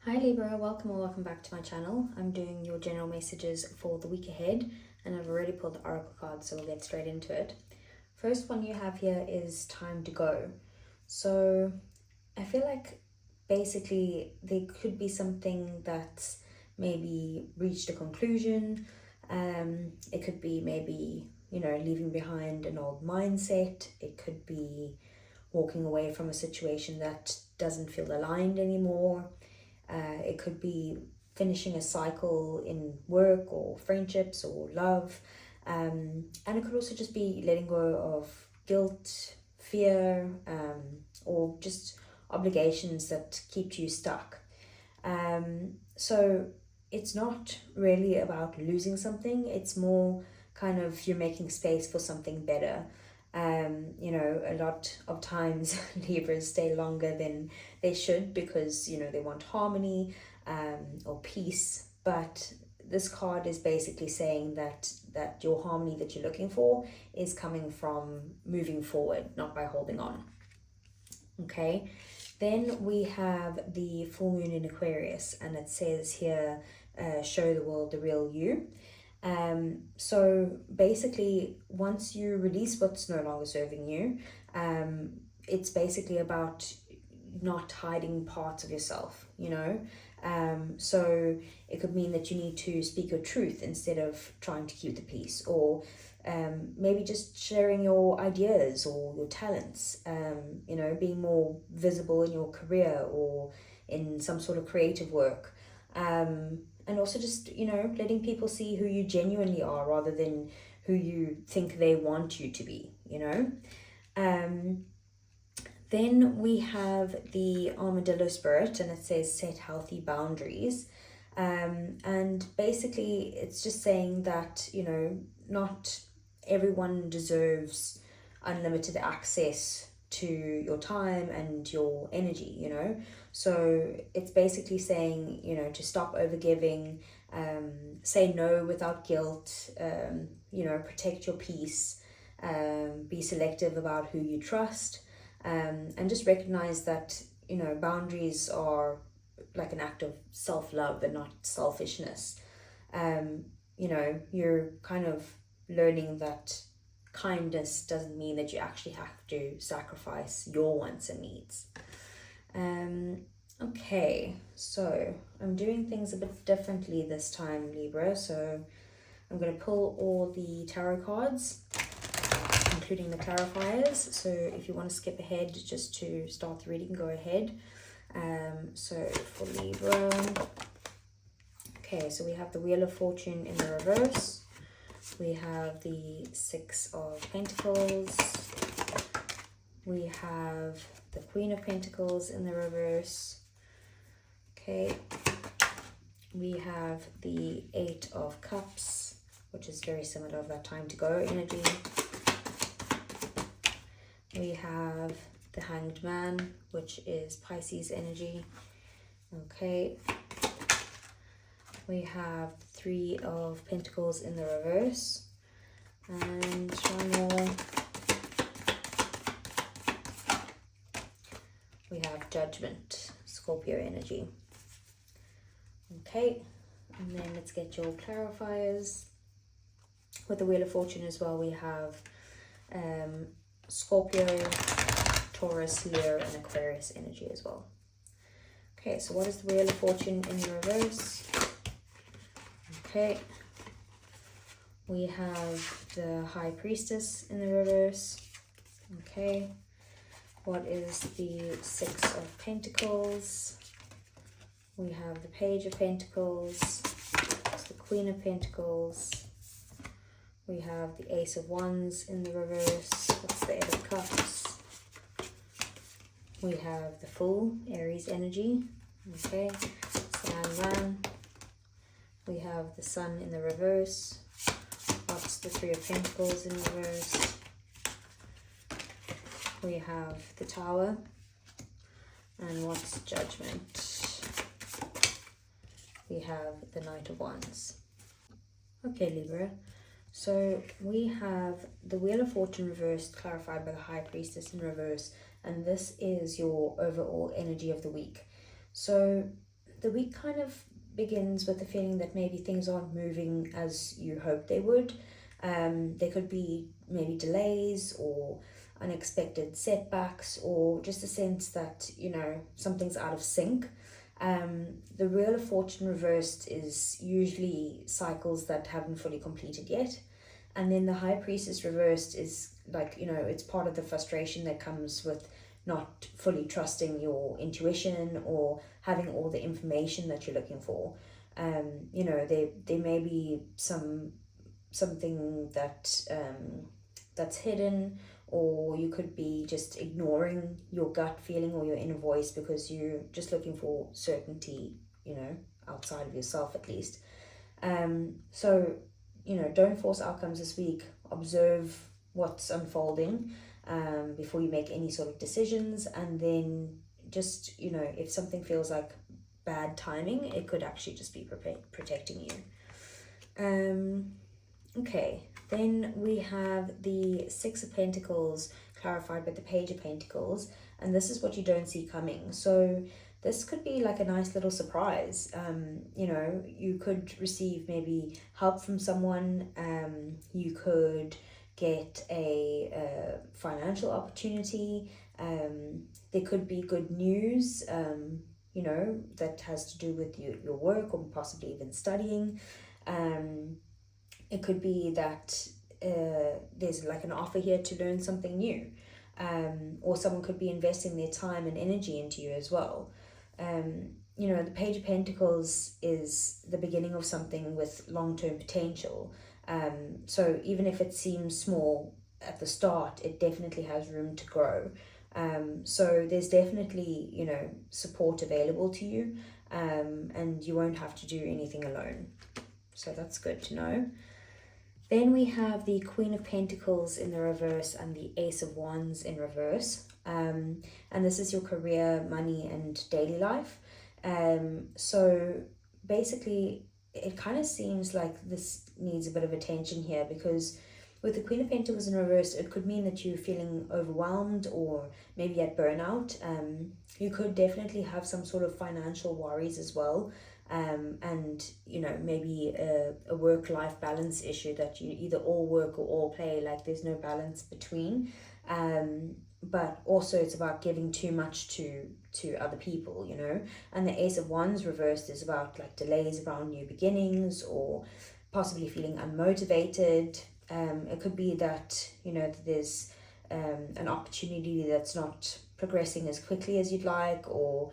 Hi Libra, welcome or welcome back to my channel. I'm doing your general messages for the week ahead and I've already pulled the oracle cards, so we'll get straight into it. First one you have here is time to go. So I feel like basically there could be something that's maybe reached a conclusion. It could be maybe, leaving behind an old mindset. It could be walking away from a situation that doesn't feel aligned anymore. It could be finishing a cycle in work or friendships or love. And it could also just be letting go of guilt, fear, or just obligations that keep you stuck. So it's not really about losing something, it's more kind of you're making space for something better. A lot of times Libras stay longer than they should because, they want harmony or peace. But this card is basically saying that your harmony that you're looking for is coming from moving forward, not by holding on. Okay, then we have the full moon in Aquarius, and it says here, show the world the real you. So basically, once you release what's no longer serving you, it's basically about not hiding parts of yourself, so it could mean that you need to speak your truth instead of trying to keep the peace, or maybe just sharing your ideas or your talents, being more visible in your career or in some sort of creative work. And also just, letting people see who you genuinely are rather than who you think they want you to be, Then we have the armadillo spirit, and it says set healthy boundaries. And basically it's just saying that, not everyone deserves unlimited access to your time and your energy, So it's basically saying, to stop overgiving, say no without guilt, protect your peace, be selective about who you trust, and just recognize that, boundaries are like an act of self-love and not selfishness. You're kind of learning that kindness doesn't mean that you actually have to sacrifice your wants and needs. Okay, so I'm doing things a bit differently this time, Libra. So I'm going to pull all the tarot cards, including the clarifiers. So if you want to skip ahead just to start the reading, go ahead. So for Libra, okay, so we have the Wheel of Fortune in the reverse. We have the Six of Pentacles. We have the Queen of Pentacles in the reverse. Okay. We have the Eight of Cups, which is very similar of that time to go energy. We have the Hanged Man, which is Pisces energy. Okay. We have Three of Pentacles in the reverse. And one more. We have Judgment, Scorpio energy. Okay, and then let's get your clarifiers. With the Wheel of Fortune as well, we have Scorpio, Taurus, Leo, and Aquarius energy as well. Okay, so what is the Wheel of Fortune in the reverse? Okay, we have the High Priestess in the reverse. Okay, what is the Six of Pentacles? We have the Page of Pentacles, the Queen of Pentacles. We have the Ace of Wands in the reverse. What's the Eight of Cups? We have the Fool, Aries energy. Okay, Sandman. We have the Sun in the reverse. What's the Three of Pentacles in reverse? We have the Tower. And what's Judgment? We have the Knight of Wands. Okay, Libra. So we have the Wheel of Fortune reversed, clarified by the High Priestess in reverse. And this is your overall energy of the week. So the week kind of begins with the feeling that maybe things aren't moving as you hoped they would. There could be maybe delays or unexpected setbacks, or just a sense that, you know, something's out of sync. The Wheel of Fortune reversed is usually cycles that haven't fully completed yet. And then the High Priestess reversed is like, you know, it's part of the frustration that comes with not fully trusting your intuition or having all the information that you're looking for. You know, there may be something that that's hidden, or you could be just ignoring your gut feeling or your inner voice because you're just looking for certainty, you know, outside of yourself at least. So, you know, don't force outcomes this week. Observe what's unfolding before you make any sort of decisions, and then just, you know, if something feels like bad timing, it could actually just be protecting you. Okay, then we have the Six of Pentacles clarified with the Page of Pentacles, and this is what you don't see coming. So this could be like a nice little surprise. You know, you could receive maybe help from someone. You could get a financial opportunity. There could be good news, you know, that has to do with your work or possibly even studying. It could be that there's like an offer here to learn something new, or someone could be investing their time and energy into you as well. You know, the Page of Pentacles is the beginning of something with long-term potential. So even if it seems small at the start, it definitely has room to grow. So there's definitely, you know, support available to you, and you won't have to do anything alone. So that's good to know. Then we have the Queen of Pentacles in the reverse and the Ace of Wands in reverse. And this is your career, money, and daily life. So basically, it kind of seems like this needs a bit of attention here, because with the Queen of Pentacles in reverse, it could mean that you're feeling overwhelmed or maybe at burnout. You could definitely have some sort of financial worries as well. And, you know, maybe a work-life balance issue, that you either all work or all play, like there's no balance between. But also it's about giving too much to other people, you know. And the Ace of Wands reversed is about like delays around new beginnings, or possibly feeling unmotivated. It could be that, you know, there's an opportunity that's not progressing as quickly as you'd like, or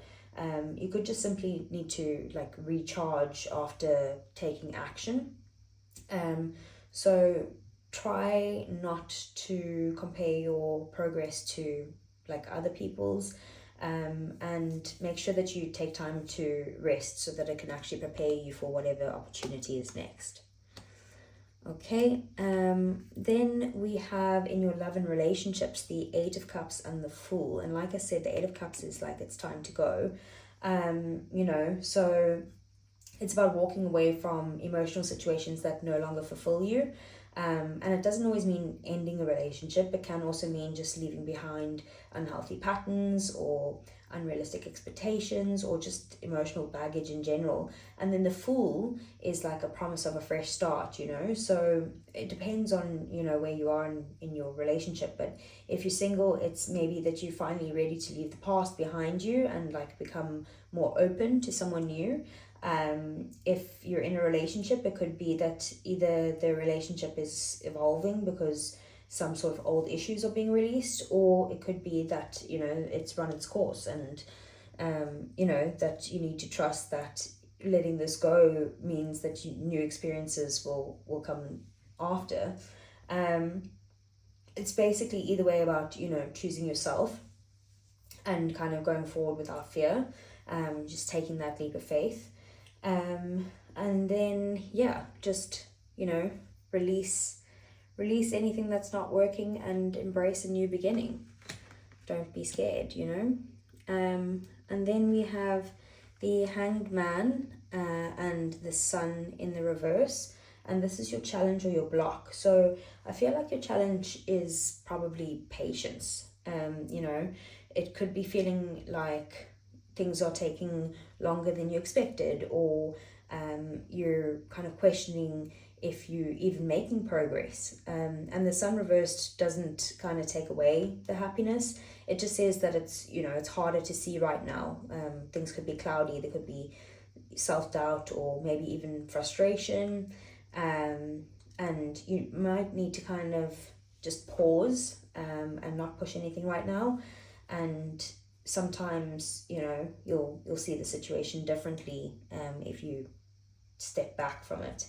you could just simply need to like recharge after taking action. So try not to compare your progress to like other people's, and make sure that you take time to rest so that it can actually prepare you for whatever opportunity is next. Okay, then we have in your love and relationships the Eight of Cups and the Fool. And like I said, the Eight of Cups is like it's time to go. You know, so it's about walking away from emotional situations that no longer fulfill you. And it doesn't always mean ending a relationship. It can also mean just leaving behind unhealthy patterns or unrealistic expectations, or just emotional baggage in general. And then the Fool is like a promise of a fresh start, you know. So it depends on, you know, where you are in your relationship. But if you're single, it's maybe that you're finally ready to leave the past behind you and like become more open to someone new. If you're in a relationship, it could be that either the relationship is evolving because some sort of old issues are being released, or it could be that, you know, it's run its course, and you know, that you need to trust that letting this go means that new experiences will come after. It's basically either way about, you know, choosing yourself and kind of going forward without fear, just taking that leap of faith. And then, yeah, just, you know, release anything that's not working and embrace a new beginning. Don't be scared, you know. And then we have the Hanged Man and the Sun in the reverse, and this is your challenge or your block. So I feel like your challenge is probably patience. You know, it could be feeling like things are taking longer than you expected, or you're kind of questioning if you're even making progress. And the sun reversed doesn't kind of take away the happiness. It just says that it's, you know, it's harder to see right now. Things could be cloudy, there could be self-doubt, or maybe even frustration. And you might need to kind of just pause and not push anything right now. And sometimes, you know, you'll see the situation differently if you step back from it.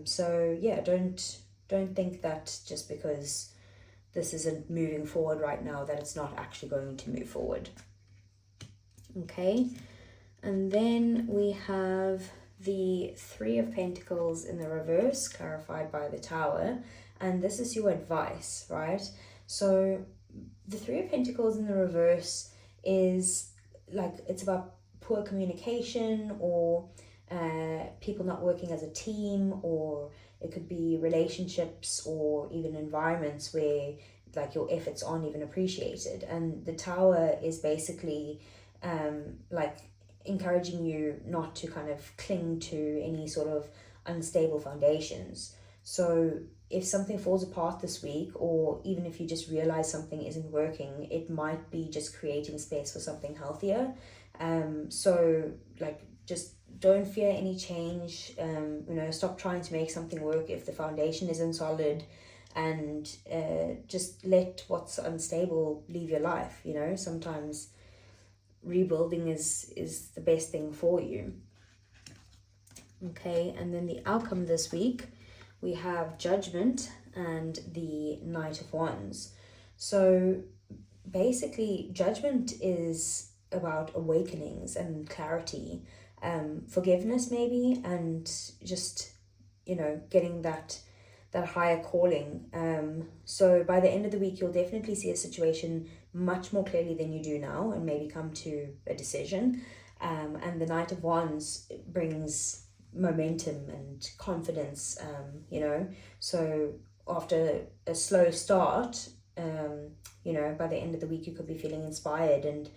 So yeah, don't think that just because this isn't moving forward right now that it's not actually going to move forward. Okay, and then we have the Three of Pentacles in the reverse, clarified by the Tower, and this is your advice, right? So the Three of Pentacles in the reverse is like, it's about poor communication, or people not working as a team, or it could be relationships or even environments where like your efforts aren't even appreciated. And the Tower is basically like encouraging you not to kind of cling to any sort of unstable foundations. So if something falls apart this week, or even if you just realize something isn't working, it might be just creating space for something healthier. So like, just don't fear any change. You know, stop trying to make something work if the foundation isn't solid, and just let what's unstable leave your life. You know, sometimes rebuilding is the best thing for you. Okay, and then the outcome this week, we have Judgment and the Knight of Wands. So basically, Judgment is about awakenings and clarity, forgiveness maybe, and just, you know, getting that higher calling. So by the end of the week, you'll definitely see a situation much more clearly than you do now, and maybe come to a decision. And the Knight of Wands brings momentum and confidence, you know. So after a slow start, you know, by the end of the week, you could be feeling inspired and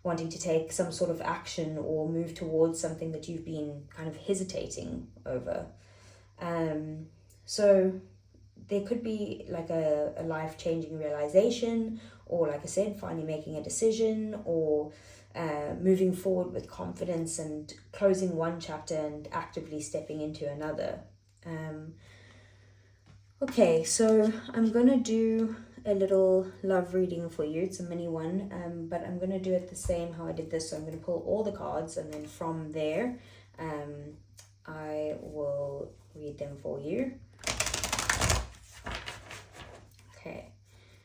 wanting to take some sort of action or move towards something that you've been kind of hesitating over. So there could be like a life-changing realization, or like I said, finally making a decision, or moving forward with confidence and closing one chapter and actively stepping into another. Okay, so I'm gonna do a little love reading for you. It's a mini one, but I'm gonna do it the same how I did this. So I'm gonna pull all the cards, and then from there I will read them for you. Okay,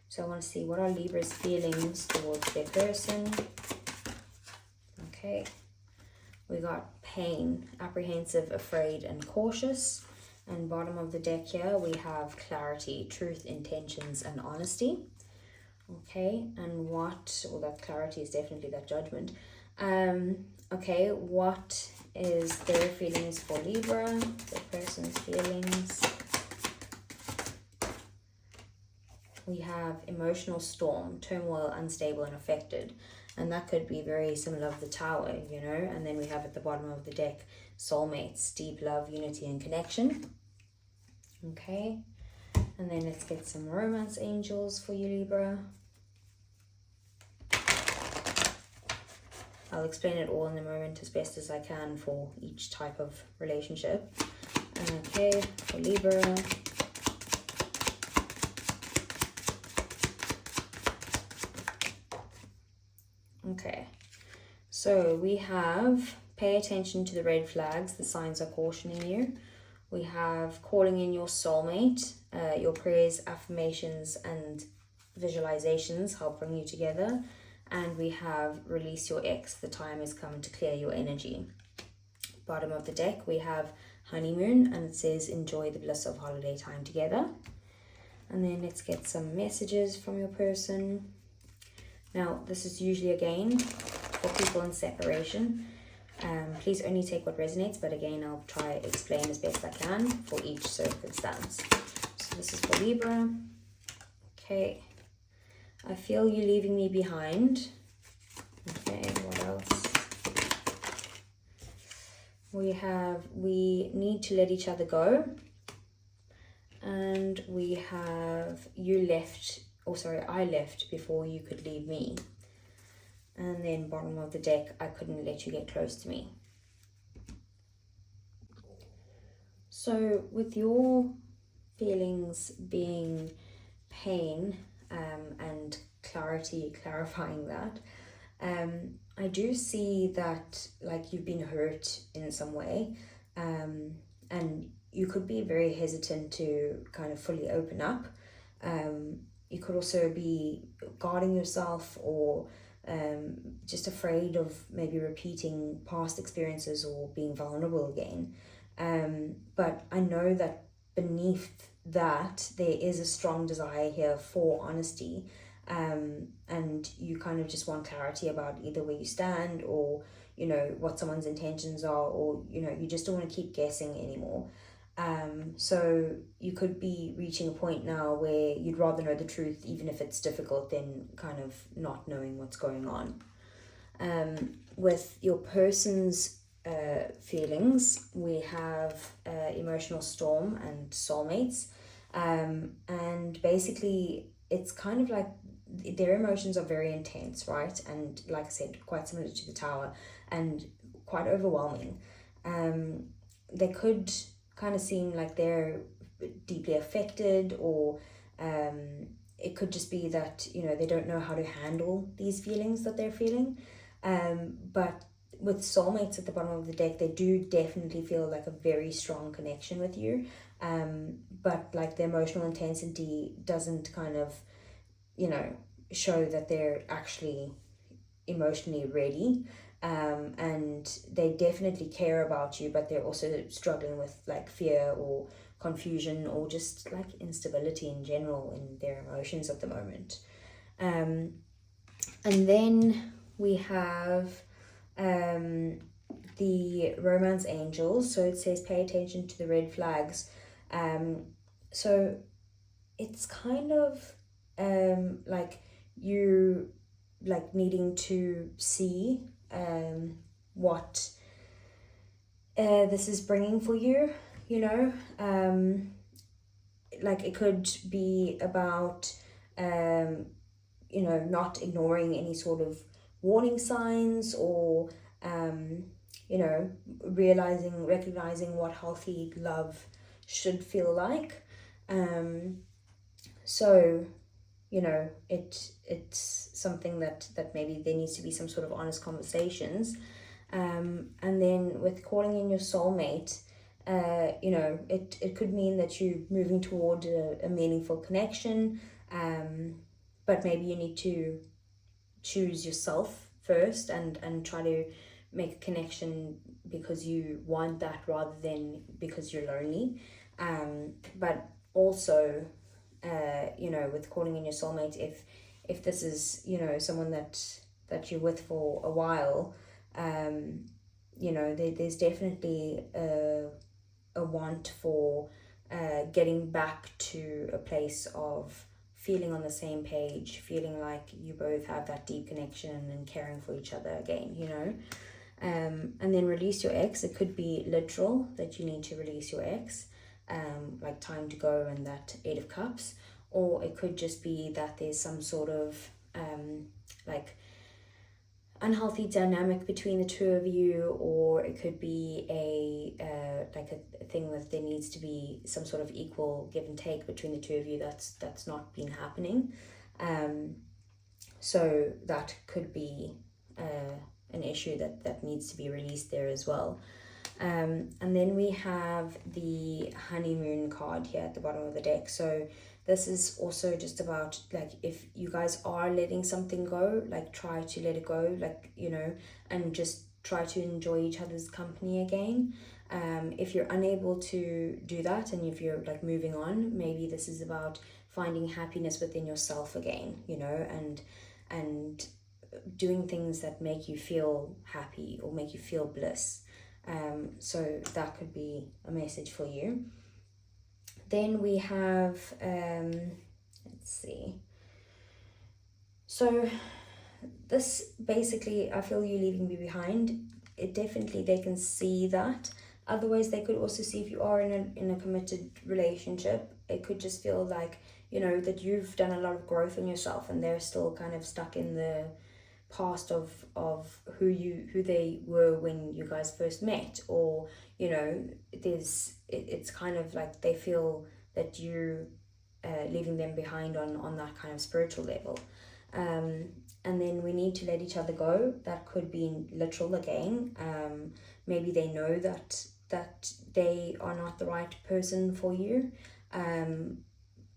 so I want to see, what are Libra's feelings towards their person? Okay, we got pain, apprehensive, afraid, and cautious. And bottom of the deck here, we have clarity, truth, intentions, and honesty. Okay, and what, well, that clarity is definitely that Judgment. Okay, what is their feelings for Libra, the person's feelings? We have emotional storm, turmoil, unstable, and affected. And that could be very similar of the Tower, you know. And then we have at the bottom of the deck, soulmates, deep love, unity, and connection. Okay, and then let's get some romance angels for you, Libra. I'll explain it all in a moment as best as I can for each type of relationship. Okay, for Libra. Okay, so we have pay attention to the red flags, the signs are cautioning you. We have calling in your soulmate, your prayers, affirmations, and visualizations help bring you together. And we have release your ex, the time has come to clear your energy. Bottom of the deck, we have honeymoon, and it says enjoy the bliss of holiday time together. And then let's get some messages from your person. Now, this is usually, again, for people in separation. Please only take what resonates, but again, I'll try to explain as best I can for each circumstance. So this is for Libra. Okay. I feel you leaving me behind. Okay, what else? we have we need to let each other go, and we have you left, or sorry, I left before you could leave me. And then bottom of the deck, I couldn't let you get close to me. So with your feelings being pain and clarifying that, I do see that like you've been hurt in some way, and you could be very hesitant to kind of fully open up. You could also be guarding yourself, or just afraid of maybe repeating past experiences or being vulnerable again. But I know that beneath that there is a strong desire here for honesty, and you kind of just want clarity about either where you stand, or you know what someone's intentions are, or you know you just don't want to keep guessing anymore. So you could be reaching a point now where you'd rather know the truth, even if it's difficult, than kind of not knowing what's going on. With your person's feelings, we have emotional storm and soulmates, and basically it's kind of like their emotions are very intense, right? And like I said, quite similar to the Tower, and quite overwhelming. They could kind of seem like they're deeply affected, or it could just be that you know they don't know how to handle these feelings that they're feeling. But with soulmates at the bottom of the deck, they do definitely feel like a very strong connection with you, but like the emotional intensity doesn't kind of, you know, show that they're actually emotionally ready. And they definitely care about you, but they're also struggling with like fear or confusion, or just like instability in general in their emotions at the moment. And then we have the romance angels. So it says pay attention to the red flags. So it's kind of like you like needing to see what this is bringing for you, you know. Like it could be about you know, not ignoring any sort of warning signs, or you know, recognizing what healthy love should feel like. So you know, it's something that maybe there needs to be some sort of honest conversations. And then with calling in your soulmate, you know, it could mean that you're moving toward a meaningful connection, but maybe you need to choose yourself first, and try to make a connection because you want that rather than because you're lonely. But also, you know, with calling in your soulmate, if this is, you know, someone that you're with for a while, you know, there's definitely a want for getting back to a place of feeling on the same page, feeling like you both have that deep connection and caring for each other again, you know. And then release your ex. It could be literal that you need to release your ex, like time to go and that 8 of Cups, or it could just be that there's some sort of like unhealthy dynamic between the two of you, or it could be a thing that there needs to be some sort of equal give and take between the two of you that's not been happening. So that could be an issue that needs to be released there as well. And then we have the honeymoon card here at the bottom of the deck. So this is also just about like if you guys are letting something go, like try to let it go, like, you know, and just try to enjoy each other's company again. If you're unable to do that, and if you're like moving on, maybe this is about finding happiness within yourself again, you know, and doing things that make you feel happy or make you feel bliss. So that could be a message for you. Then we have, let's see. So this basically, I feel you leaving me behind. it definitely, they can see that. Otherwise, they could also see if you are in a committed relationship, it could just feel like, you know, that you've done a lot of growth in yourself and they're still kind of stuck in the past of who they were when you guys first met. Or, you know, it's kind of like they feel that you're leaving them behind on that kind of spiritual level. And then we need to let each other go. That could be literal again. Maybe they know that they are not the right person for you, and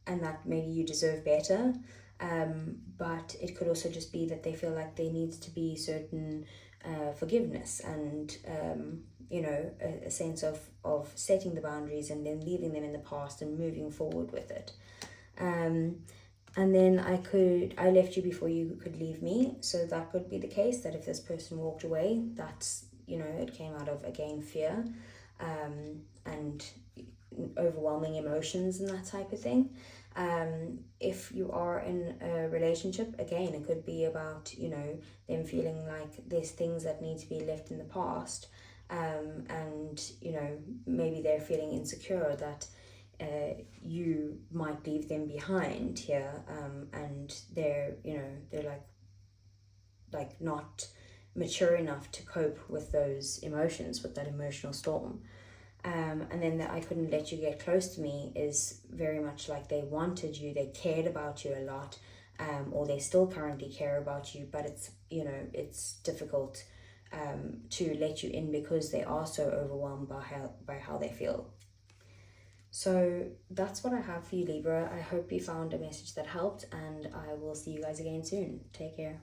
that maybe you deserve better. But it could also just be that they feel like there needs to be certain forgiveness and you know, a sense of setting the boundaries and then leaving them in the past and moving forward with it. And then I left you before you could leave me. So that could be the case, that if this person walked away, that's, you know, it came out of, again, fear, and overwhelming emotions and that type of thing. If you are in a relationship, again, it could be about, you know, them feeling like there's things that need to be left in the past, and, you know, maybe they're feeling insecure that you might leave them behind here, and they're, you know, they're like not mature enough to cope with those emotions, with that emotional storm. And then that I couldn't let you get close to me is very much like they wanted you, they cared about you a lot, or they still currently care about you, but it's, you know, it's difficult to let you in because they are so overwhelmed by how they feel. So that's what I have for you, Libra. I hope you found a message that helped, and I will see you guys again soon. Take care.